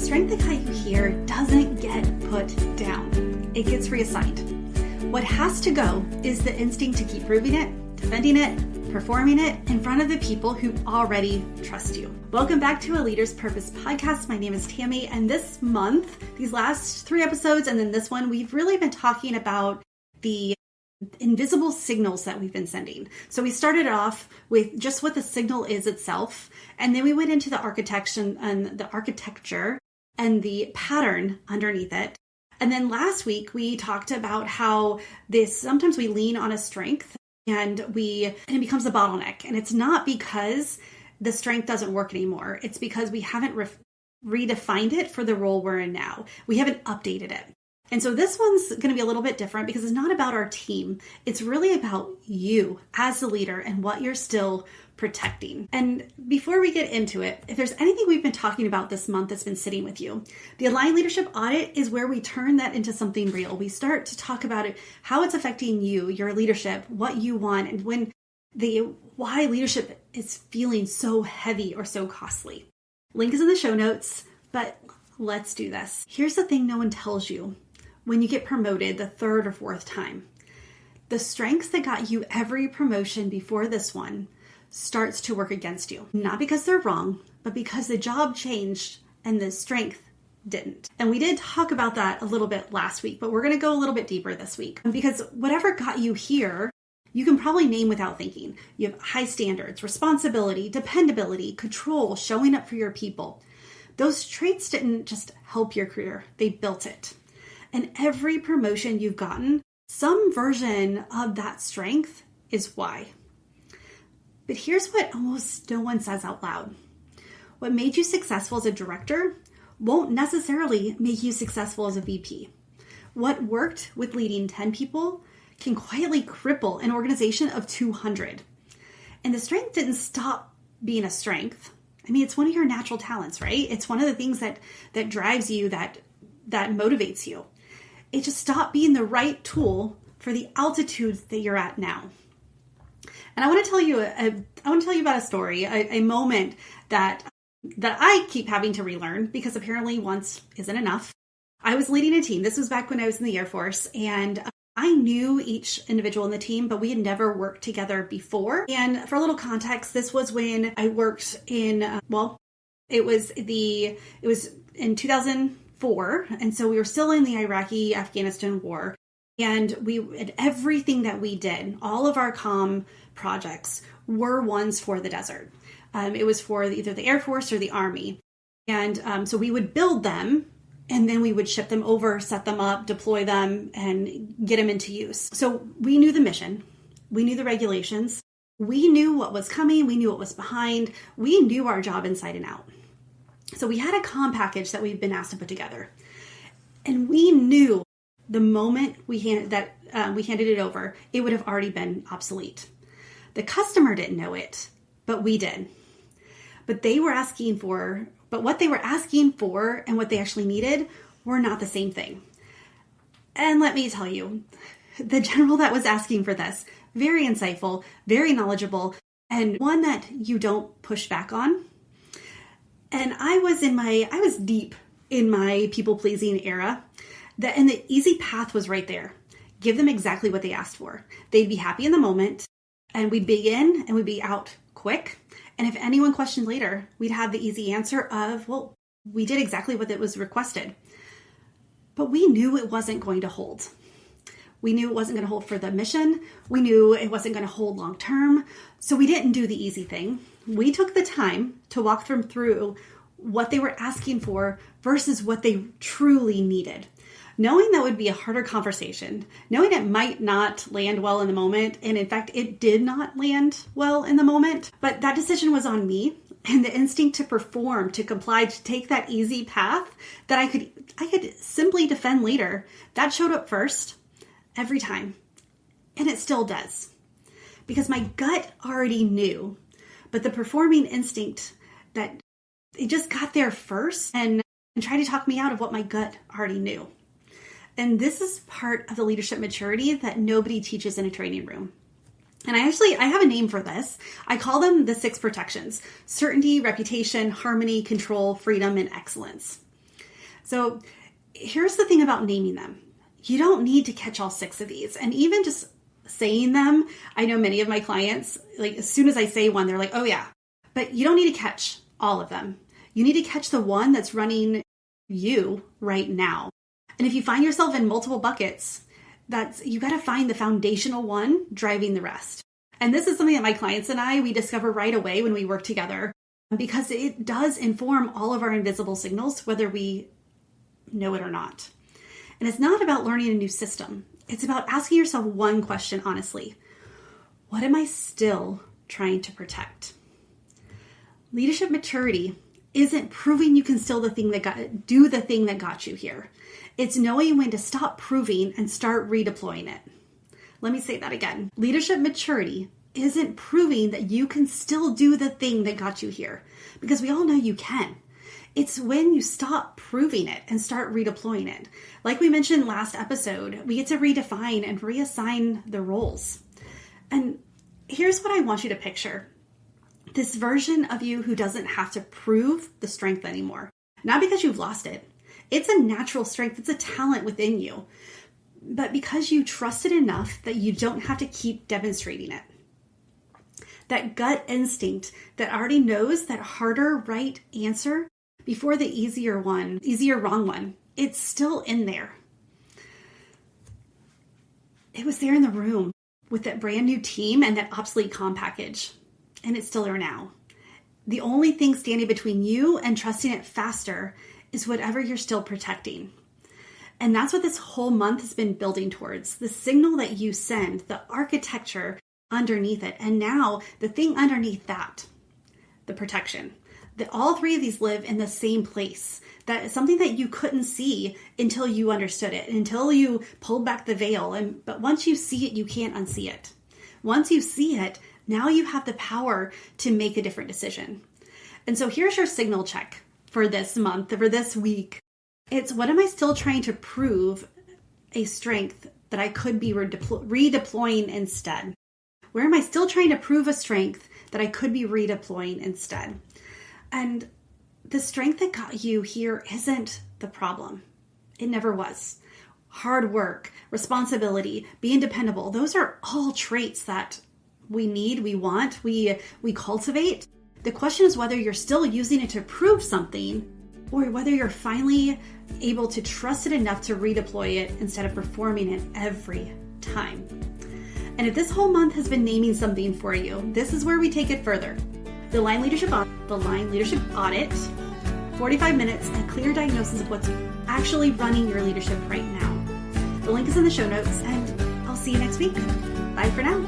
strength that got you here doesn't get put down. It gets reassigned. What has to go is the instinct to keep proving it, defending it, performing it in front of the people who already trust you. Welcome back to A Leader's Purpose podcast. My name is Tammy, and this month, these last 3 episodes, and then this one, we've really been talking about the invisible signals that we've been sending. So we started off with just what the signal is itself, and then we went into the architecture and the pattern underneath it. And then last week we talked about how sometimes we lean on a strength and it becomes a bottleneck. And it's not because the strength doesn't work anymore. It's because we haven't redefined it for the role we're in now. We haven't updated it. And so this one's going to be a little bit different because it's not about our team. It's really about you as the leader and what you're still protecting. And before we get into it, if there's anything we've been talking about this month that's been sitting with you, the Aligned Leadership Audit is where we turn that into something real. We start to talk about it, how it's affecting you, your leadership, what you want, and why leadership is feeling so heavy or so costly. Link is in the show notes, but let's do this. Here's the thing no one tells you. When you get promoted the 3rd or 4th time, the strengths that got you every promotion before this one starts to work against you. Not because they're wrong, but because the job changed and the strength didn't. And we did talk about that a little bit last week, but we're going to go a little bit deeper this week. Because whatever got you here, you can probably name without thinking. You have high standards, responsibility, dependability, control, showing up for your people. Those traits didn't just help your career, they built it. And every promotion you've gotten, some version of that strength is why. But here's what almost no one says out loud. What made you successful as a director won't necessarily make you successful as a VP. What worked with leading 10 people can quietly cripple an organization of 200. And the strength didn't stop being a strength. I mean, it's one of your natural talents, right? It's one of the things that drives you, that motivates you. It just stopped being the right tool for the altitude that you're at now. And I want to tell you about a story, a moment that I keep having to relearn because apparently once isn't enough. I was leading a team. This was back when I was in the Air Force, and I knew each individual in the team, but we had never worked together before. And for a little context, this was when I worked in, it was in 2004. And so we were still in the Iraqi-Afghanistan war. And everything that we did, all of our comm projects were ones for the desert. It was for either the Air Force or the Army. And so we would build them, and then we would ship them over, set them up, deploy them, and get them into use. So we knew the mission. We knew the regulations. We knew what was coming. We knew what was behind. We knew our job inside and out. So we had a comm package that we've been asked to put together. And we knew the moment we handed it over, it would have already been obsolete. The customer didn't know it, but we did. But what they were asking for and what they actually needed were not the same thing. And let me tell you, the general that was asking for this, very insightful, very knowledgeable, and one that you don't push back on. And I was deep in my people-pleasing era. And the easy path was right there. Give them exactly what they asked for. They'd be happy in the moment, and we'd be in and we'd be out quick. And if anyone questioned later, we'd have the easy answer of, well, we did exactly what it was requested. But we knew it wasn't going to hold. We knew it wasn't going to hold for the mission. We knew it wasn't going to hold long term. So we didn't do the easy thing. We took the time to walk them through what they were asking for versus what they truly needed. Knowing that would be a harder conversation, knowing it might not land well in the moment, and in fact, it did not land well in the moment, but that decision was on me, and the instinct to perform, to comply, to take that easy path that I could simply defend later, that showed up first every time, and it still does, because my gut already knew, but the performing instinct that it just got there first and tried to talk me out of what my gut already knew. And this is part of the leadership maturity that nobody teaches in a training room. And I have a name for this. I call them the 6 protections: certainty, reputation, harmony, control, freedom, and excellence. So here's the thing about naming them. You don't need to catch all 6 of these. And even just saying them, I know many of my clients, like as soon as I say one, they're like, oh yeah, but you don't need to catch all of them. You need to catch the one that's running you right now. And if you find yourself in multiple buckets, you got to find the foundational one driving the rest. And this is something that my clients and we discover right away when we work together, because it does inform all of our invisible signals, whether we know it or not. And it's not about learning a new system. It's about asking yourself one question honestly. What am I still trying to protect? Leadership maturity isn't proving you can still do the thing that got you here. It's knowing when to stop proving and start redeploying it. Let me say that again. Leadership maturity isn't proving that you can still do the thing that got you here, because we all know you can. It's when you stop proving it and start redeploying it. Like we mentioned last episode, we get to redefine and reassign the roles. And here's what I want you to picture. This version of you who doesn't have to prove the strength anymore. Not because you've lost it. It's a natural strength. It's a talent within you. But because you trust it enough that you don't have to keep demonstrating it. That gut instinct that already knows that harder right answer before the easier wrong one. It's still in there. It was there in the room with that brand new team and that obsolete comm package. And it's still there now. The only thing standing between you and trusting it faster is whatever you're still protecting. And that's what this whole month has been building towards. The signal that you send, the architecture underneath it. And now the thing underneath that, the protection. All 3 of these live in the same place. That is something that you couldn't see until you understood it, until you pulled back the veil. But once you see it, you can't unsee it. Once you see it, now you have the power to make a different decision. And so here's your signal check for this month, for this week. It's, what am I still trying to prove a strength that I could be redeploying instead? Where am I still trying to prove a strength that I could be redeploying instead? And the strength that got you here isn't the problem. It never was. Hard work, responsibility, being dependable, those are all traits that we need, we want, we cultivate. The question is whether you're still using it to prove something, or whether you're finally able to trust it enough to redeploy it instead of performing it every time. And if this whole month has been naming something for you, this is where we take it further. The Line Leadership Audit, 45 minutes, and clear diagnosis of what's actually running your leadership right now. The link is in the show notes, and I'll see you next week. Bye for now.